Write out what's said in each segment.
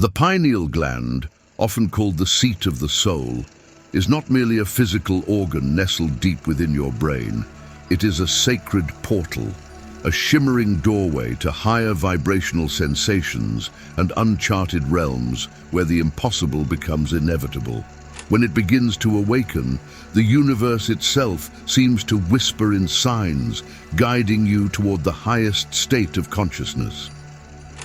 The pineal gland, often called the seat of the soul, is not merely a physical organ nestled deep within your brain. It is a sacred portal, a shimmering doorway to higher vibrational sensations and uncharted realms where the impossible becomes inevitable. When it begins to awaken, the universe itself seems to whisper in signs, guiding you toward the highest state of consciousness.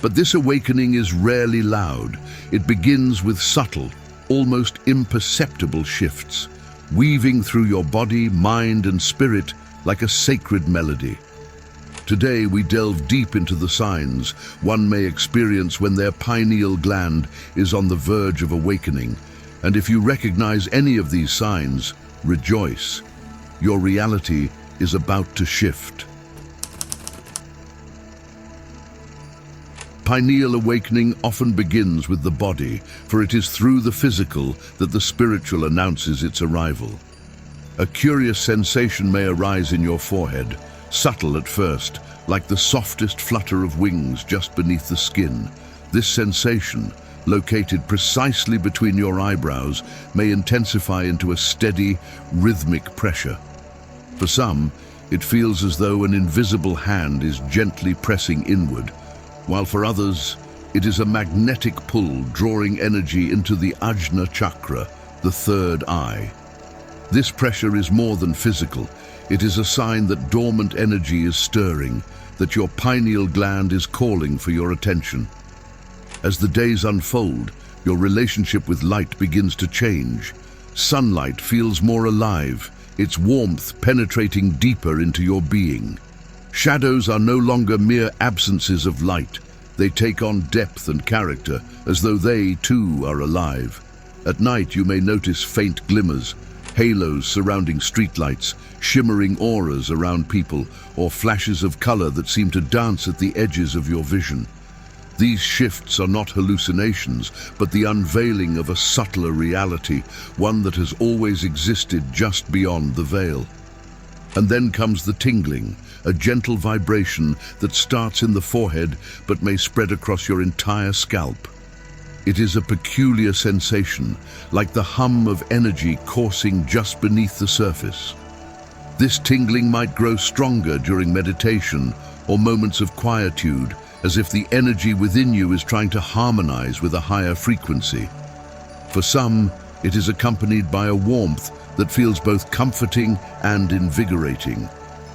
But this awakening is rarely loud. It begins with subtle, almost imperceptible shifts, weaving through your body, mind, and spirit like a sacred melody. Today we delve deep into the signs one may experience when their pineal gland is on the verge of awakening. And if you recognize any of these signs, rejoice. Your reality is about to shift. Pineal awakening often begins with the body, for it is through the physical that the spiritual announces its arrival. A curious sensation may arise in your forehead, subtle at first, like the softest flutter of wings just beneath the skin. This sensation, located precisely between your eyebrows, may intensify into a steady, rhythmic pressure. For some, it feels as though an invisible hand is gently pressing inward, while for others, it is a magnetic pull drawing energy into the Ajna chakra, the third eye. This pressure is more than physical. It is a sign that dormant energy is stirring, that your pineal gland is calling for your attention. As the days unfold, your relationship with light begins to change. Sunlight feels more alive, its warmth penetrating deeper into your being. Shadows are no longer mere absences of light. They take on depth and character, as though they, too, are alive. At night, you may notice faint glimmers, halos surrounding streetlights, shimmering auras around people, or flashes of color that seem to dance at the edges of your vision. These shifts are not hallucinations, but the unveiling of a subtler reality, one that has always existed just beyond the veil. And then comes the tingling, a gentle vibration that starts in the forehead but may spread across your entire scalp. It is a peculiar sensation, like the hum of energy coursing just beneath the surface. This tingling might grow stronger during meditation or moments of quietude, as if the energy within you is trying to harmonize with a higher frequency. For some, it is accompanied by a warmth that feels both comforting and invigorating.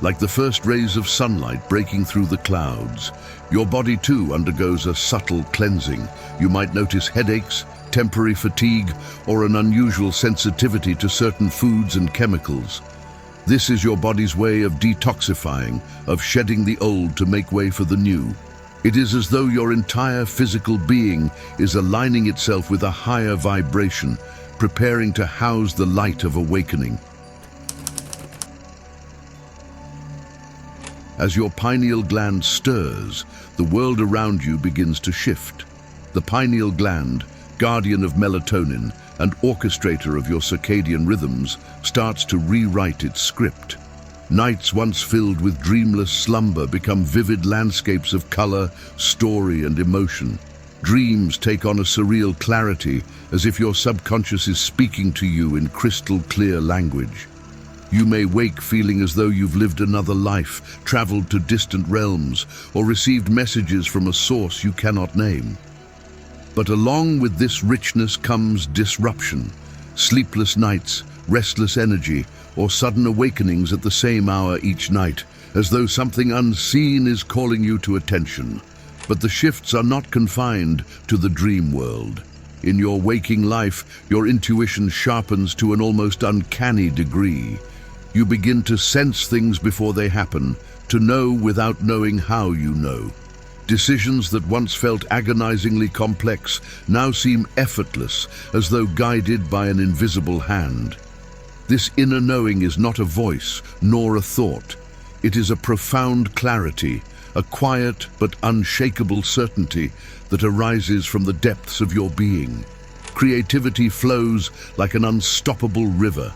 Like the first rays of sunlight breaking through the clouds, your body too undergoes a subtle cleansing. You might notice headaches, temporary fatigue, or an unusual sensitivity to certain foods and chemicals. This is your body's way of detoxifying, of shedding the old to make way for the new. It is as though your entire physical being is aligning itself with a higher vibration, preparing to house the light of awakening. As your pineal gland stirs, the world around you begins to shift. The pineal gland, guardian of melatonin and orchestrator of your circadian rhythms, starts to rewrite its script. Nights once filled with dreamless slumber become vivid landscapes of color, story, and emotion. Dreams take on a surreal clarity, as if your subconscious is speaking to you in crystal-clear language. You may wake feeling as though you've lived another life, traveled to distant realms, or received messages from a source you cannot name. But along with this richness comes disruption, sleepless nights, restless energy, or sudden awakenings at the same hour each night, as though something unseen is calling you to attention. But the shifts are not confined to the dream world. In your waking life, your intuition sharpens to an almost uncanny degree. You begin to sense things before they happen, to know without knowing how you know. Decisions that once felt agonizingly complex now seem effortless, as though guided by an invisible hand. This inner knowing is not a voice, nor a thought. It is a profound clarity, a quiet but unshakable certainty that arises from the depths of your being. Creativity flows like an unstoppable river.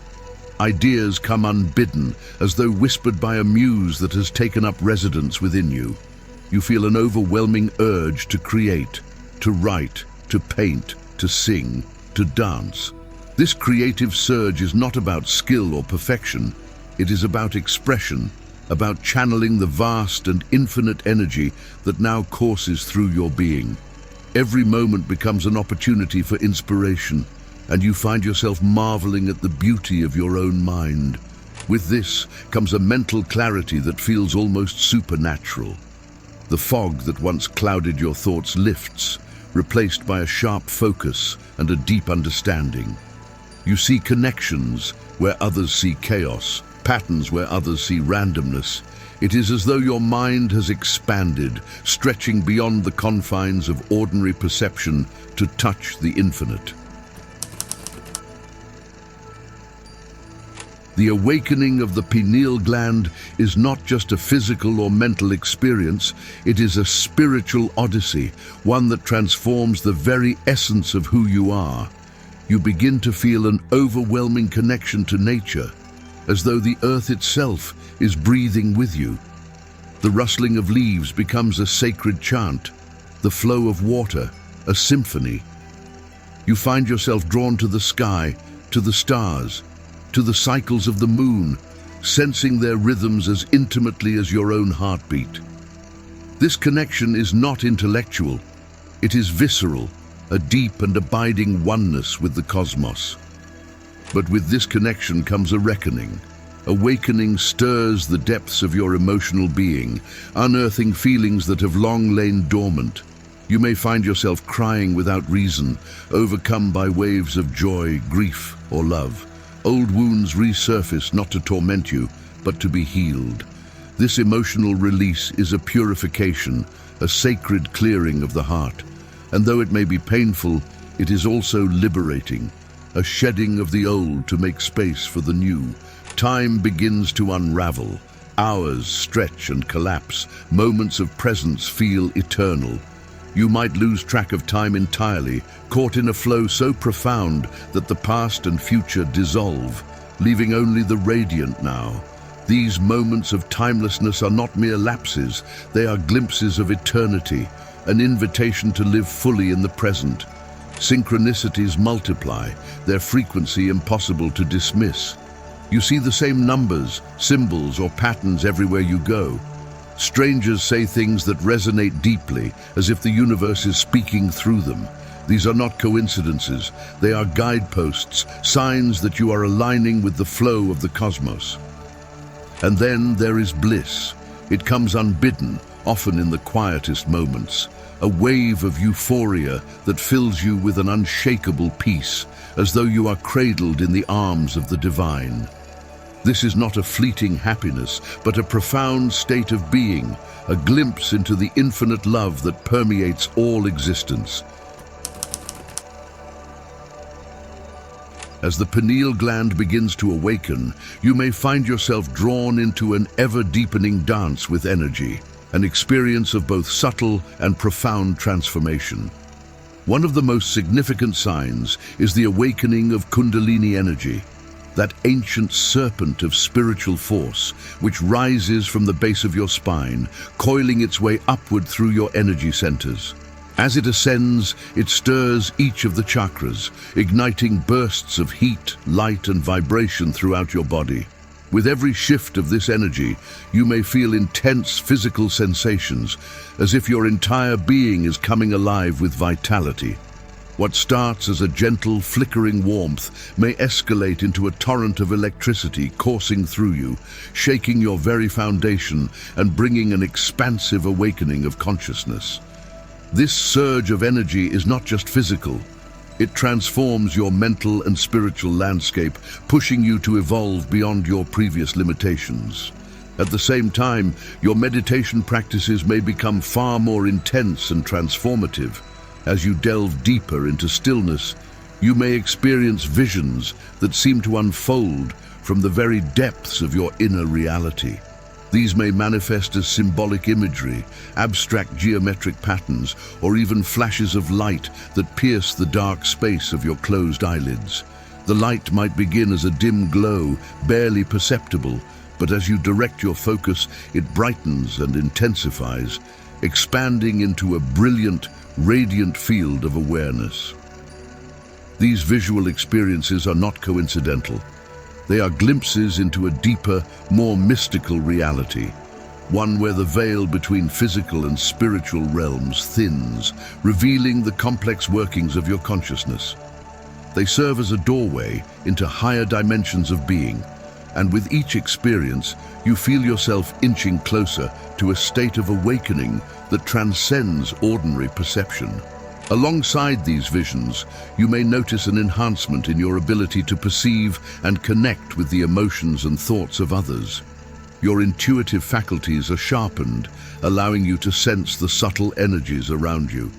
Ideas come unbidden, as though whispered by a muse that has taken up residence within you. You feel an overwhelming urge to create, to write, to paint, to sing, to dance. This creative surge is not about skill or perfection. It is about expression, about channeling the vast and infinite energy that now courses through your being. Every moment becomes an opportunity for inspiration, and you find yourself marveling at the beauty of your own mind. With this comes a mental clarity that feels almost supernatural. The fog that once clouded your thoughts lifts, replaced by a sharp focus and a deep understanding. You see connections where others see chaos, patterns where others see randomness. It is as though your mind has expanded, stretching beyond the confines of ordinary perception to touch the infinite. The awakening of the pineal gland is not just a physical or mental experience, it is a spiritual odyssey, one that transforms the very essence of who you are. You begin to feel an overwhelming connection to nature, as though the earth itself is breathing with you. The rustling of leaves becomes a sacred chant, the flow of water, a symphony. You find yourself drawn to the sky, to the stars, to the cycles of the moon, sensing their rhythms as intimately as your own heartbeat. This connection is not intellectual, it is visceral, a deep and abiding oneness with the cosmos. But with this connection comes a reckoning. Awakening stirs the depths of your emotional being, unearthing feelings that have long lain dormant. You may find yourself crying without reason, overcome by waves of joy, grief, or love. Old wounds resurface not to torment you, but to be healed. This emotional release is a purification, a sacred clearing of the heart. And though it may be painful, it is also liberating, a shedding of the old to make space for the new. Time begins to unravel. Hours stretch and collapse. Moments of presence feel eternal. You might lose track of time entirely, caught in a flow so profound that the past and future dissolve, leaving only the radiant now. These moments of timelessness are not mere lapses, they are glimpses of eternity, an invitation to live fully in the present. Synchronicities multiply, their frequency impossible to dismiss. You see the same numbers, symbols, or patterns everywhere you go. Strangers say things that resonate deeply, as if the universe is speaking through them. These are not coincidences, they are guideposts, signs that you are aligning with the flow of the cosmos. And then there is bliss. It comes unbidden, often in the quietest moments. A wave of euphoria that fills you with an unshakable peace, as though you are cradled in the arms of the divine. This is not a fleeting happiness, but a profound state of being, a glimpse into the infinite love that permeates all existence. As the pineal gland begins to awaken, you may find yourself drawn into an ever-deepening dance with energy, an experience of both subtle and profound transformation. One of the most significant signs is the awakening of Kundalini energy, that ancient serpent of spiritual force which rises from the base of your spine, coiling its way upward through your energy centers. As it ascends, it stirs each of the chakras, igniting bursts of heat, light, and vibration throughout your body. With every shift of this energy, you may feel intense physical sensations, as if your entire being is coming alive with vitality. What starts as a gentle, flickering warmth may escalate into a torrent of electricity coursing through you, shaking your very foundation and bringing an expansive awakening of consciousness. This surge of energy is not just physical. It transforms your mental and spiritual landscape, pushing you to evolve beyond your previous limitations. At the same time, your meditation practices may become far more intense and transformative. As you delve deeper into stillness, you may experience visions that seem to unfold from the very depths of your inner reality. These may manifest as symbolic imagery, abstract geometric patterns, or even flashes of light that pierce the dark space of your closed eyelids. The light might begin as a dim glow, barely perceptible, but as you direct your focus, it brightens and intensifies, expanding into a brilliant, radiant field of awareness. These visual experiences are not coincidental. They are glimpses into a deeper, more mystical reality, one where the veil between physical and spiritual realms thins, revealing the complex workings of your consciousness. They serve as a doorway into higher dimensions of being, and with each experience, you feel yourself inching closer to a state of awakening that transcends ordinary perception. Alongside these visions, you may notice an enhancement in your ability to perceive and connect with the emotions and thoughts of others. Your intuitive faculties are sharpened, allowing you to sense the subtle energies around you.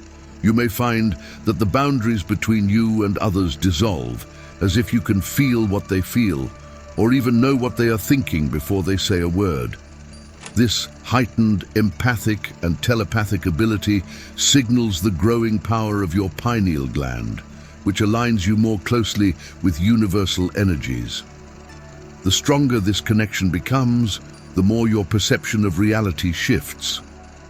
You may find that the boundaries between you and others dissolve, as if you can feel what they feel, or even know what they are thinking before they say a word. This heightened empathic and telepathic ability signals the growing power of your pineal gland, which aligns you more closely with universal energies. The stronger this connection becomes, the more your perception of reality shifts,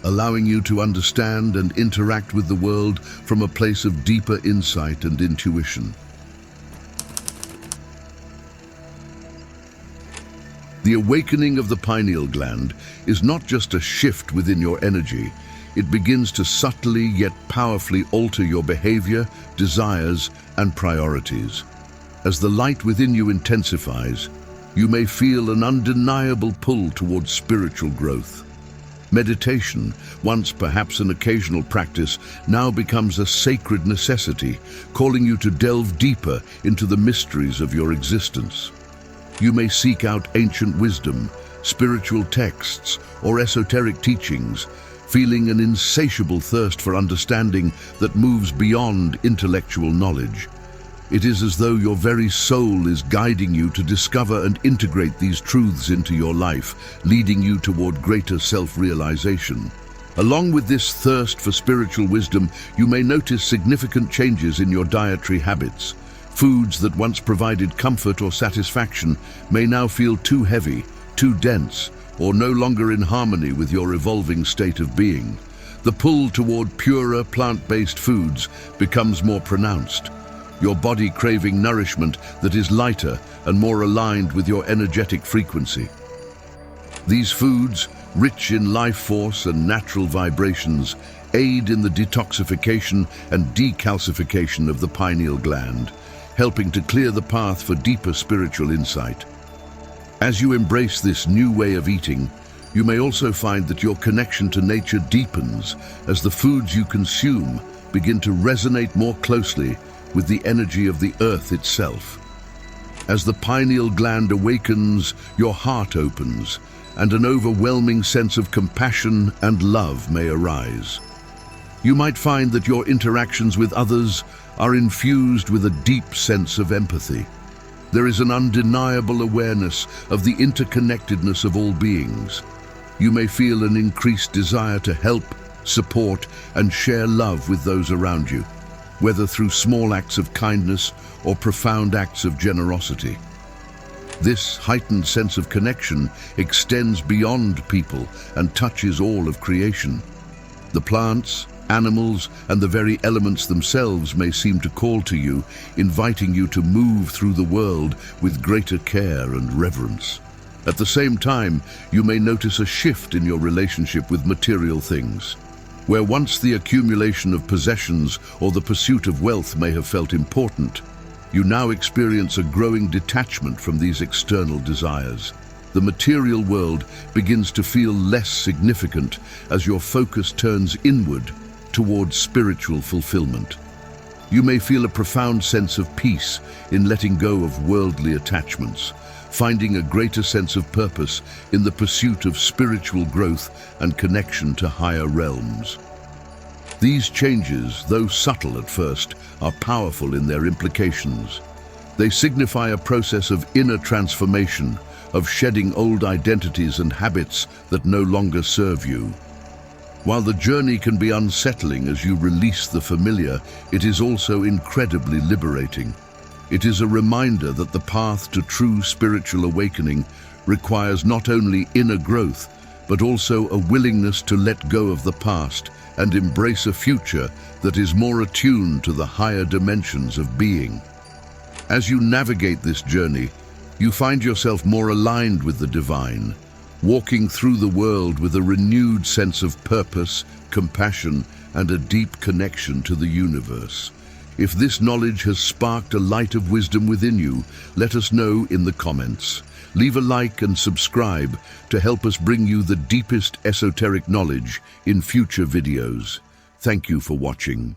allowing you to understand and interact with the world from a place of deeper insight and intuition. The awakening of the pineal gland is not just a shift within your energy, it begins to subtly yet powerfully alter your behavior, desires, and priorities. As the light within you intensifies, you may feel an undeniable pull towards spiritual growth. Meditation, once perhaps an occasional practice, now becomes a sacred necessity, calling you to delve deeper into the mysteries of your existence. You may seek out ancient wisdom, spiritual texts, or esoteric teachings, feeling an insatiable thirst for understanding that moves beyond intellectual knowledge. It is as though your very soul is guiding you to discover and integrate these truths into your life, leading you toward greater self-realization. Along with this thirst for spiritual wisdom, you may notice significant changes in your dietary habits. Foods that once provided comfort or satisfaction may now feel too heavy, too dense, or no longer in harmony with your evolving state of being. The pull toward purer, plant-based foods becomes more pronounced, your body craving nourishment that is lighter and more aligned with your energetic frequency. These foods, rich in life force and natural vibrations, aid in the detoxification and decalcification of the pineal gland, helping to clear the path for deeper spiritual insight. As you embrace this new way of eating, you may also find that your connection to nature deepens as the foods you consume begin to resonate more closely with the energy of the earth itself. As the pineal gland awakens, your heart opens, and an overwhelming sense of compassion and love may arise. You might find that your interactions with others are infused with a deep sense of empathy. There is an undeniable awareness of the interconnectedness of all beings. You may feel an increased desire to help, support, and share love with those around you, whether through small acts of kindness or profound acts of generosity. This heightened sense of connection extends beyond people and touches all of creation. The plants, animals, and the very elements themselves may seem to call to you, inviting you to move through the world with greater care and reverence. At the same time, you may notice a shift in your relationship with material things. Where once the accumulation of possessions or the pursuit of wealth may have felt important, you now experience a growing detachment from these external desires. The material world begins to feel less significant as your focus turns inward towards spiritual fulfillment. You may feel a profound sense of peace in letting go of worldly attachments, finding a greater sense of purpose in the pursuit of spiritual growth and connection to higher realms. These changes, though subtle at first, are powerful in their implications. They signify a process of inner transformation, of shedding old identities and habits that no longer serve you. While the journey can be unsettling as you release the familiar, it is also incredibly liberating. It is a reminder that the path to true spiritual awakening requires not only inner growth, but also a willingness to let go of the past and embrace a future that is more attuned to the higher dimensions of being. As you navigate this journey, you find yourself more aligned with the divine, walking through the world with a renewed sense of purpose, compassion, and a deep connection to the universe. If this knowledge has sparked a light of wisdom within you, let us know in the comments. Leave a like and subscribe to help us bring you the deepest esoteric knowledge in future videos. Thank you for watching.